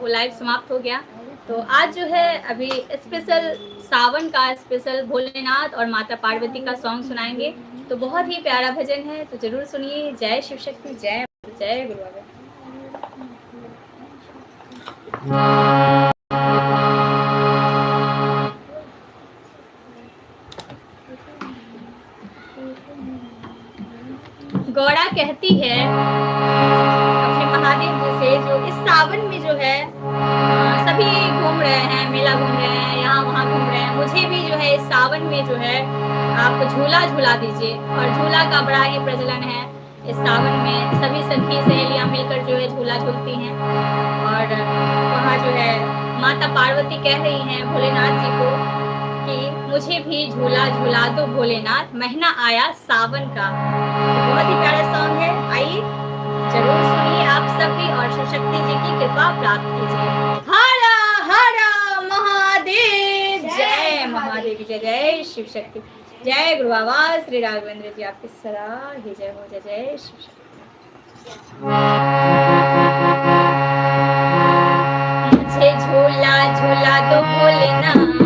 वो लाइव समाप्त हो गया। तो आज जो है अभी स्पेशल सावन का स्पेशल भोलेनाथ और माता पार्वती का सॉन्ग सुनाएंगे। तो बहुत ही प्यारा भजन है, तो जरूर सुनिए। जय शिव शक्ति, जय जय गुरु बाबा। गौड़ा कहती है अपने महादेव जी से, जो इस सावन में जो है सभी घूम रहे हैं, मेला घूम रहे हैं, यहाँ वहाँ घूम रहे हैं, मुझे भी जो है इस सावन में जो है आप झूला झूला दीजिए। और झूला का बड़ा ही प्रचलन है इस सावन में। सभी सखी सहेलियां मिलकर जो है झूला झूलती हैं। और वहाँ जो है माता पार्वती कह रही हैं भोलेनाथ जी को कि मुझे भी झूला झूला दो भोलेनाथ, महीना आया सावन का। बहुत ही प्यारा सॉन्ग है, आइए जरूर सुनिए आप सभी और शिव शक्ति जी की कृपा प्राप्त कीजिए। हर हर महादेव, जय महादेव, जय जय शिव शक्ति, जय गुरु बाबा श्री राघवेंद्र जी, आपकी सदा ही जय हो। जय जय शिव शक्ति। मुझे झूला झूला दो भोलेनाथ,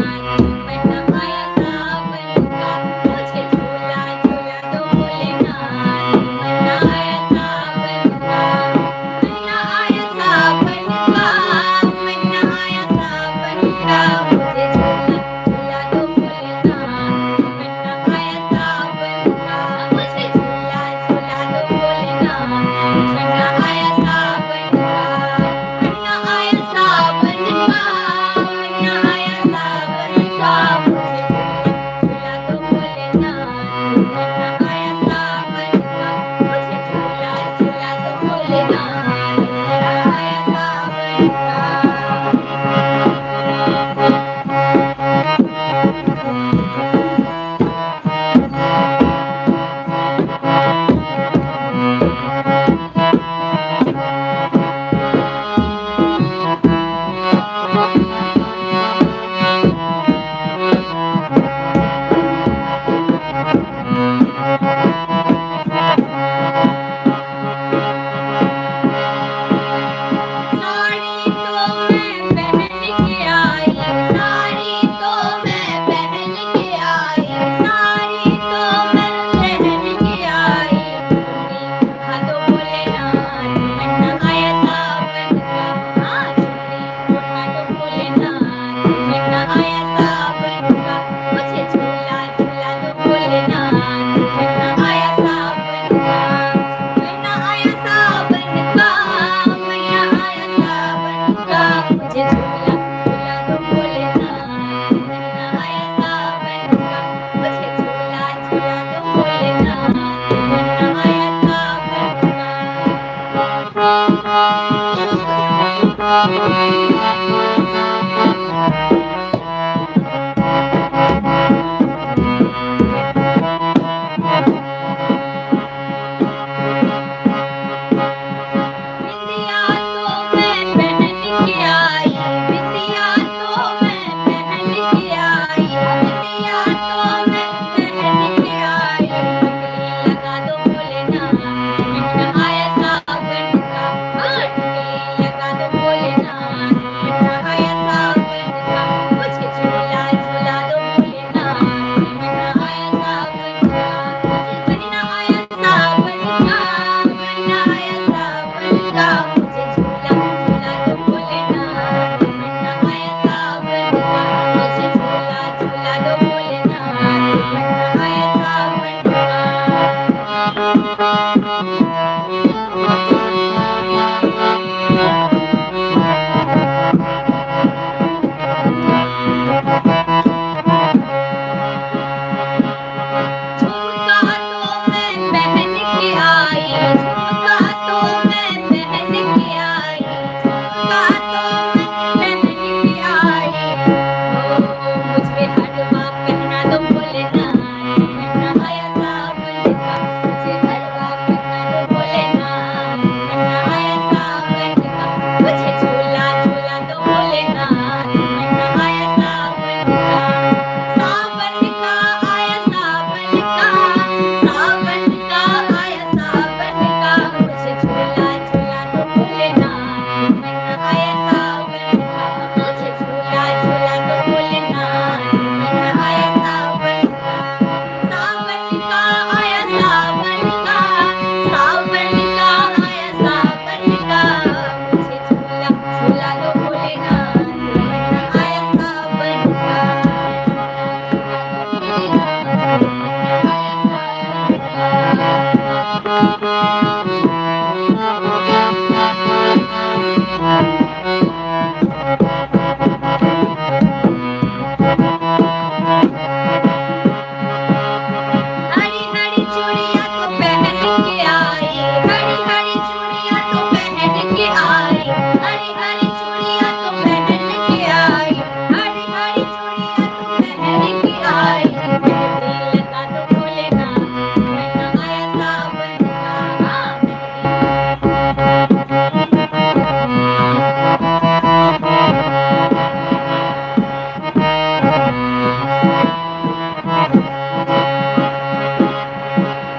हरी हरी चूड़ियां तो पहन के आई, हरी हरी चूड़ियां तो पहन के आई, हरी हरी चूड़ियां तो पहन के आई, हरी हरी चूड़ियां तो पहन के आई। मेहंदी लगा दो भोलेनाथ, महीना आया सावन का,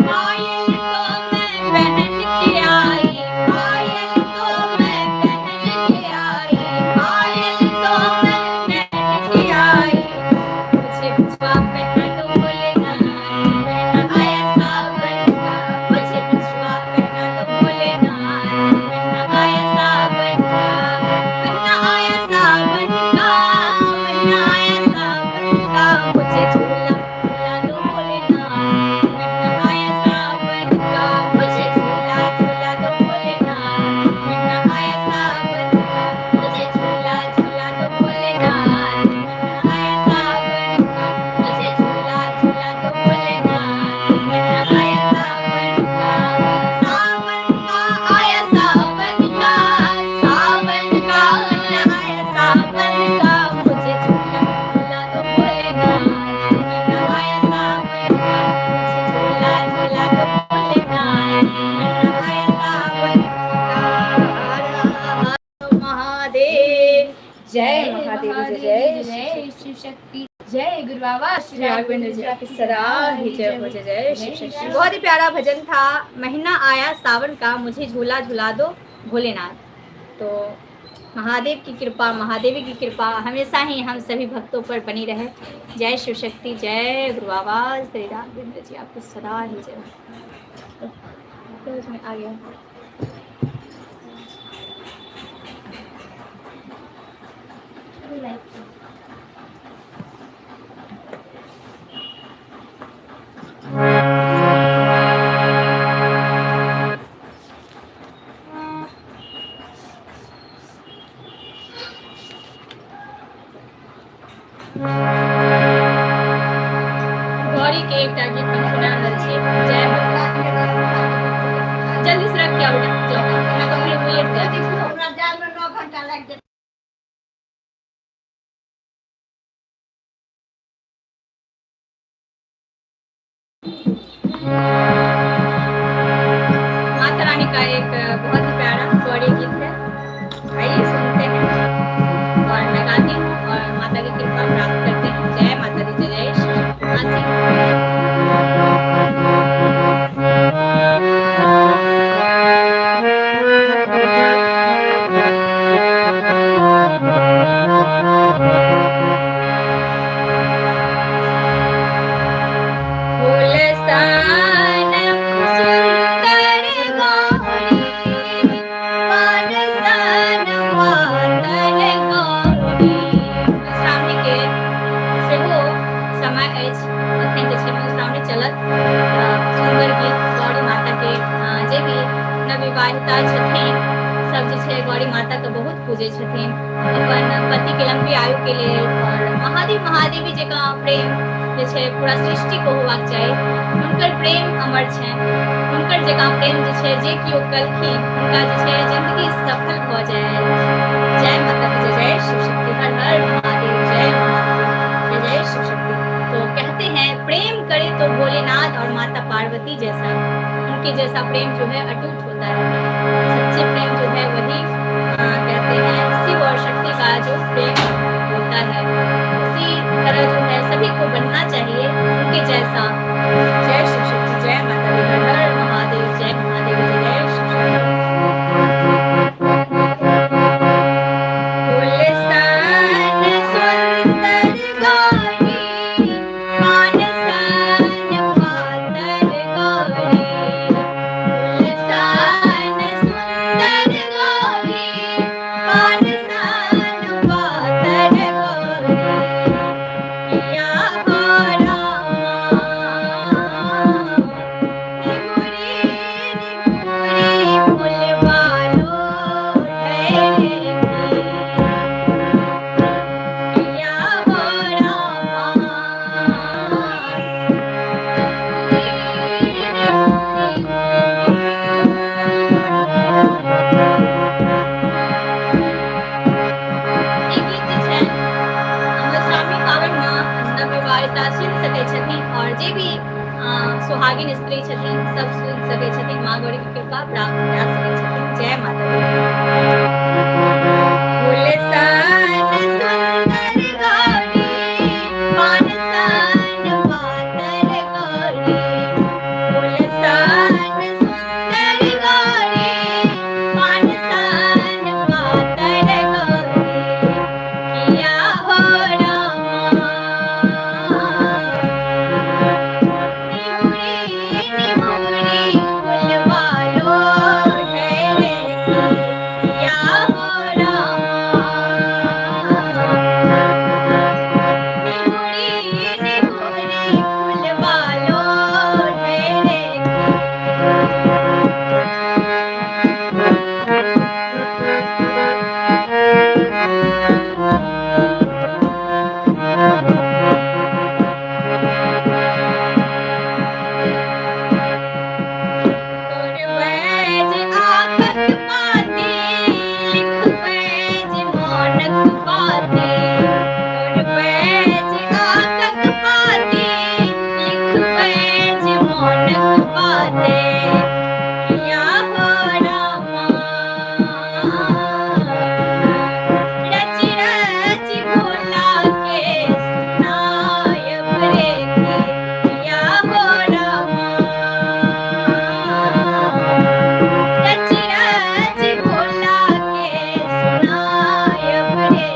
पायल तो मैं पहन के आई, पायल तो मैं पहन के आई, पायल तो मैं पहन के आई। मुझे बिछुआ पहना दो भोलेनाथ, महीना आया सावन का, मुझे बिछुआ पहना दो भोलेनाथ, महीना आया सावन का, महीना आया सावन का, महीना आया सावन का। मुझे झूला झूला दो भोलेनाथ, महीना आया सावन का, मुझे झूला झूला दो भोलेनाथ, महीना आया सावन का, मुझे झूला झूला दो भोलेनाथ, महीना आया सावन का, मुझे झूला झूला दो भोलेनाथ, महीना आया सावन का। सावन का आया सावन का, सावन का महीना आया सावन का, मुझे झूला झूला दो भोलेनाथ, महीना आया सावन का, मुझे झूला झूला दो भोलेनाथ, महीना आया सावन का। महादेव जय महादेव, जय जय शिव शक्ति, जय गुरु बाबा श्री राघवेंद्र जी की सदा ही जय हो, जय जय शिव शक्ति। बहुत ही प्यारा भजन था, महीना आया सावन का, मुझे झूला झूला दो भोलेनाथ। तो महादेव की कृपा, महादेवी की कृपा हमेशा ही हम सभी भक्तों पर बनी रहे। जय शिव शक्ति, जय गुरु बाबा श्री राघवेंद्र जी आपकी सदा ही जय हो। तो उसमें आ गया गौरी के एक गीत हम सुना रहल छी। जय हो, जल्दी से रख के आउ जाओ, ना तो फिर लेट कर हमरा जाल में 9 घंटा लग जाए। माता रानी का एक बहुत ही प्यारा गौरी गीत है। आइए सुनते हैं और मैं गाती हूँ और माता की कृपा प्राप्त करते हैं। जय माता दी, जय शिव शक्ति। फूलसान सुंदर गौरी, पानसान मातल गौरी। मधुश्रावणी के सेहो समय अछि, अखन जे छै मधुश्रावणी चलत। सुंदर गीत गौरी माता के जे भी नवविवाहिता छथिन सब जे छै गौरी माता के बहुत पूजै छथिन अपन पति के लंबी आयु के लेल। और महादेव महादेवी जकाँ प्रेम जे छै पूरा सृष्टि को होबाक चाही। हुनकर प्रेम अमर छनि, हुनकर जकाँ प्रेम जे छै जे केओ कलखिन हुनका जे छै जिंदगी सफल भऽ जाए। जय माता दी, जय शिव शक्ति, हर हर महादेव, जय महादेव, जय जय शिव शक्ति। तो कहते हैं प्रेम करे तो भोलेनाथ और माता पार्वती जैसा, उनके जैसा प्रेम जो है अटूट होता है। सच्चे प्रेम जो है वही कहते हैं शिव और शक्ति का जो प्रेम होता है, उसी तरह जो है सभी को बनना चाहिए उनके जैसा। जय शिव शक्ति, जय माता दी, हर हर महादेव, जय महादेव, जय जय शिव शक्ति। फूलसान सुंदर गौरी, पानसान मातल गौरी। फूलसान भागिन स्त्री छथिन सब सुन सकै छथिन माँ गौरी के कृपा प्राप्त कऽ सकै छथिन। जय माता दी। फूलसान सुंदर गौरी पानसान पातर गौरी, फूलसान सुंदर गौरी पानसान पातर गौरी, किया हो रामा निहुरी निहुरी फुलवालो ठहरे किया हो रामा निहुरी निहुरी फुलवालो ठहरे। तोर बैज आकत पाती लिख बैज मानक पाती, तोर बैज आकत पाती लिख बैज मानक पाते, किया हो रामा रच रच भोला के सुनायब रे किया हो रामा रच रच भोला के सुनायब रे।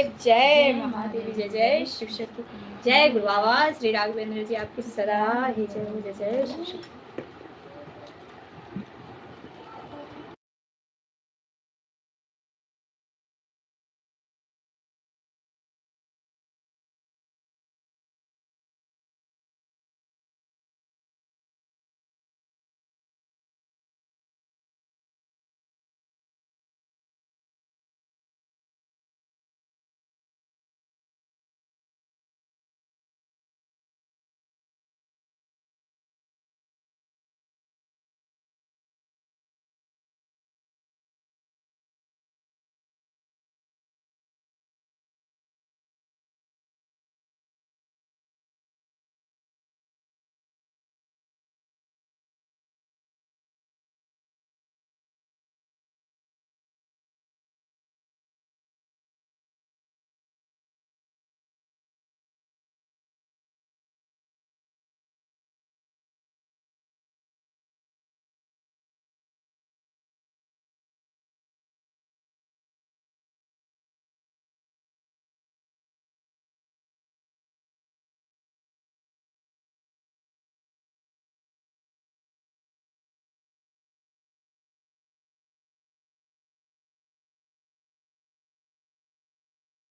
जय महादेव, जय जय शिव शक्ति, जय गुरु बाबा श्री राघवेंद्र जी, आपकी सदा ही जय हो, जय जय शिव शक्ति।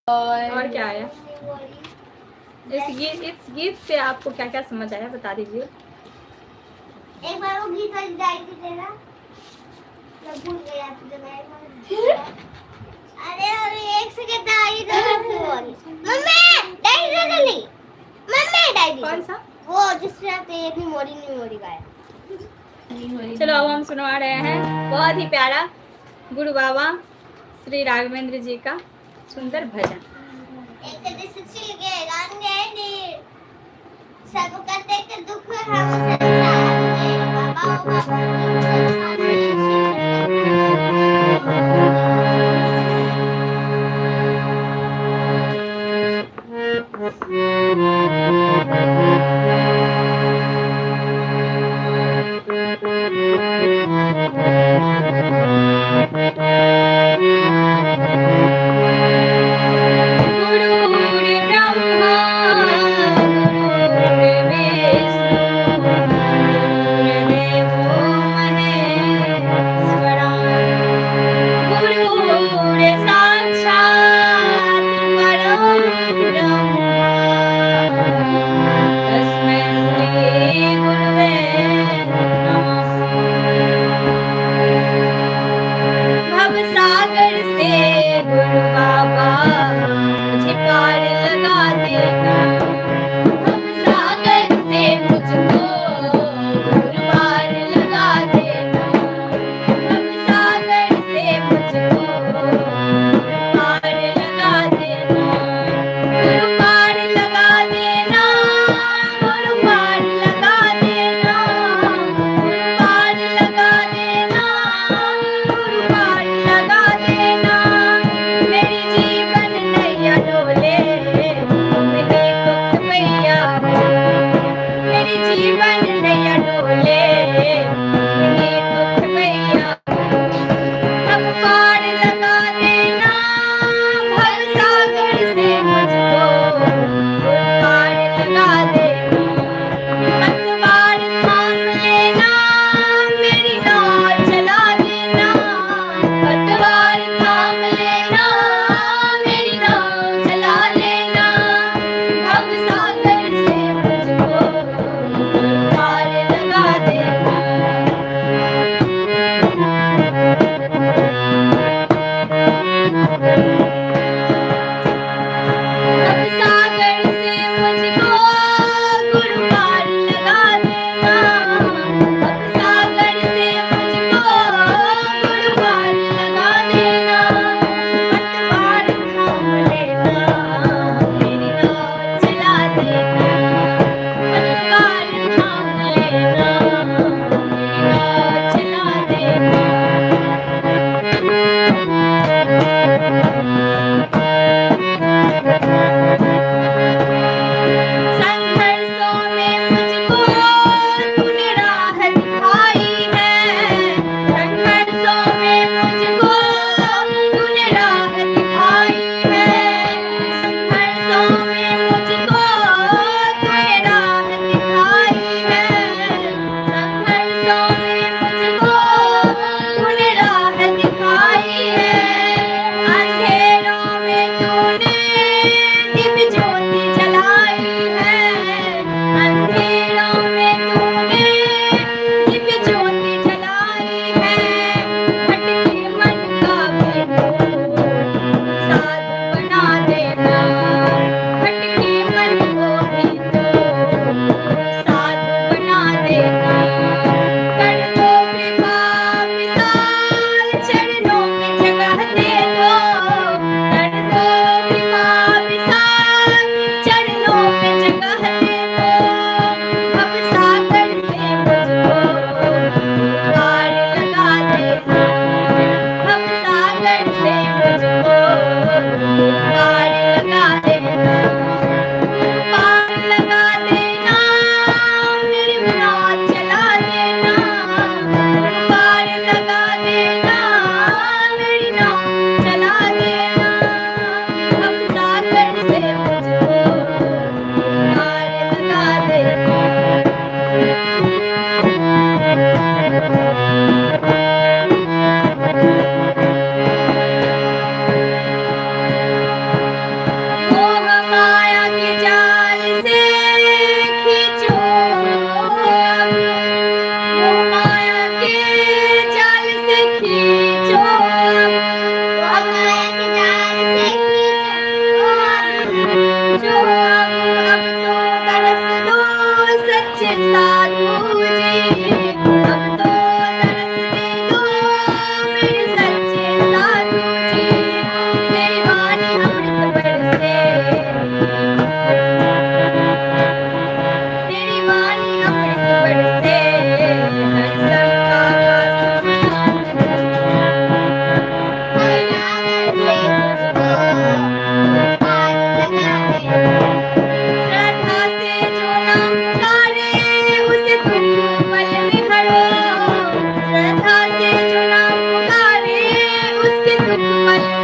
और क्या आया इस गीत से आपको क्या क्या समझ आया, बता दीजिए। एक बार वो गीत वाली डायरी देना, मैं भूल गया तुझे मैं। अरे अरे एक सेकंड डायरी दो मम्मी, डायरी दे जल्दी मम्मी, डायरी कौन सा? वो जिससे आते एक मेमोरी गाया। चलो अब हम सुनवा रहे हैं बहुत ही प्यारा गुरु बाबा श्री राघवेंद्र जी का सुंदर भजन। एक दिस छिल के गाएंगे सब करते के दुख हम संसार में बाबा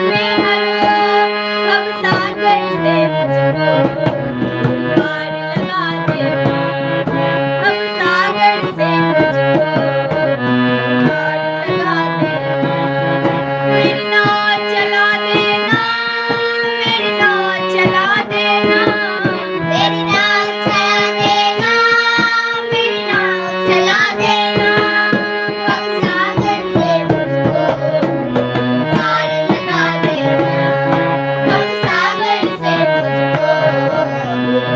में हर भव सागर से मुझको पार लगा देना, भव सागर से मुझको पार लगा देना, मेरी नाव चला देना, मेरी नाव चला देना, मेरी नाव चला देना, मेरी नाव चला देना, भव सागर से मुझको पार लगा देना, भव सागर से मुझको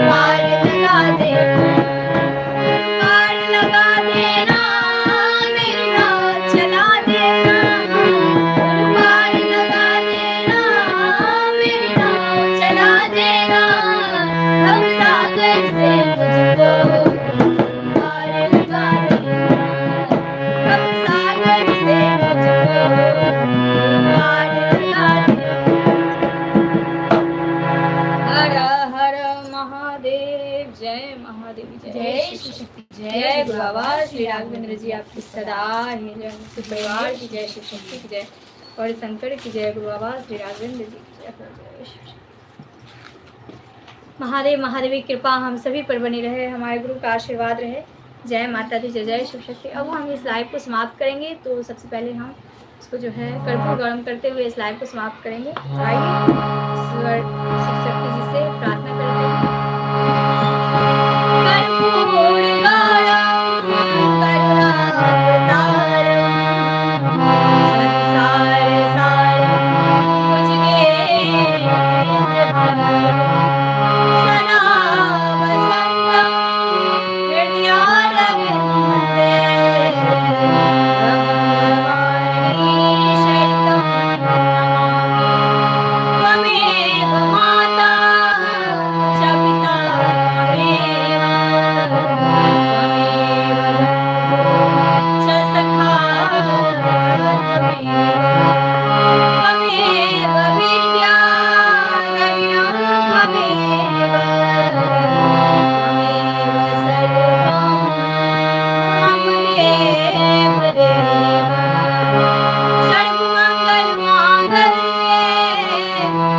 पार लगा देना, पार लगा देना, मेरी नाव चला देना, पार लगा देना, मेरी नाव चला देना, भव सागर से मुझको पार लगा देना, भव सागर से मुझको पार लगा देना। हर हर महादेव, जय महादेव, जय श्री शक्ति, जय गुरु बाबा श्री राघवेंद्र जी आपकी सदा है जय, मुक्ति परिवार की जय, शिव शक्ति की जय, और शंकर की जय, गुरु बाबा श्री राघवेंद्र जी की जय, जय शिव शक्ति। महादेव महादेव की कृपा हम सभी पर बनी रहे, हमारे गुरु का आशीर्वाद रहे। जय माता दी, जय जय शिव शक्ति। अब हम इस लाइव को समाप्त करेंगे, तो सबसे पहले हम इसको जो है कर्पूर गरम करते हुए इस लाइव को समाप्त करेंगे। तो आइए ईश्वर शिव शक्ति जी से प्रार्थना करते हैं। कर्पूर गरम करुणावतारम, संसार सारम भुजगेन्द्रहारम, सदा वसन्तं हृदयारविन्दे, भवानी शरणं नमामि, त्वमेव माता च पिता त्वमेव, त्वमेव बन्धुः च सखा त्वमेव, त्वमेव विद्या द्रविणं त्वमेव, त्वमेव सर्वं मम देव देव। सर्वमङ्गलमाङ्गल्ये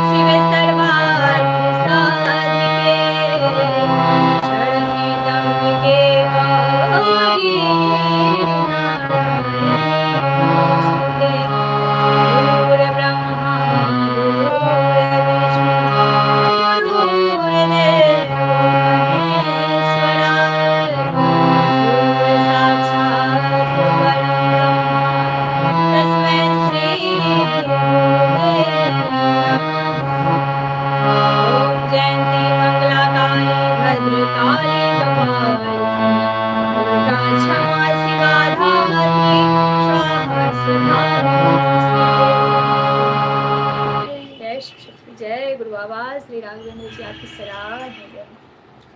शिवे सर्वार्थसाधिके, शरण्ये त्र्यम्बके गौरी नारायणी गुरुर्ब्रह्मा गुरुर्विष्णु गुरुर्देवो महेश्वरा, गुरुः साक्षात् परब्रह्म तस्मै श्री गुरुवे नमः। ॐ जयन्ती मंगलाकाली भद्रकाली कपालिनी, दुर्गा क्षमा शिवा धात्री स्वाहा स्वधा नमोस्तुते। जय शिव शक्ति, जय गुरु बाबा श्री राघवेंद्र जी आपकी सराह है जय।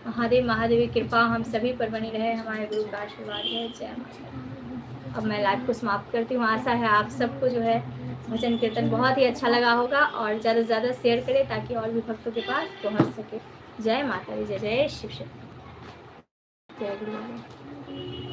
महादेव महादेव की कृपा हम सभी पर बनी रहे, हमारे गुरु का आशीर्वाद है। जय माता दी। अब मैं लाइव को समाप्त करती हूँ। आशा है आप सबको जो है भजन कीर्तन बहुत ही अच्छा लगा होगा, और ज़्यादा से ज़्यादा शेयर करें ताकि और भी भक्तों के पास पहुँच सके। जय माता दी, जय जय शिव शक्ति, जय गुरु बाबा।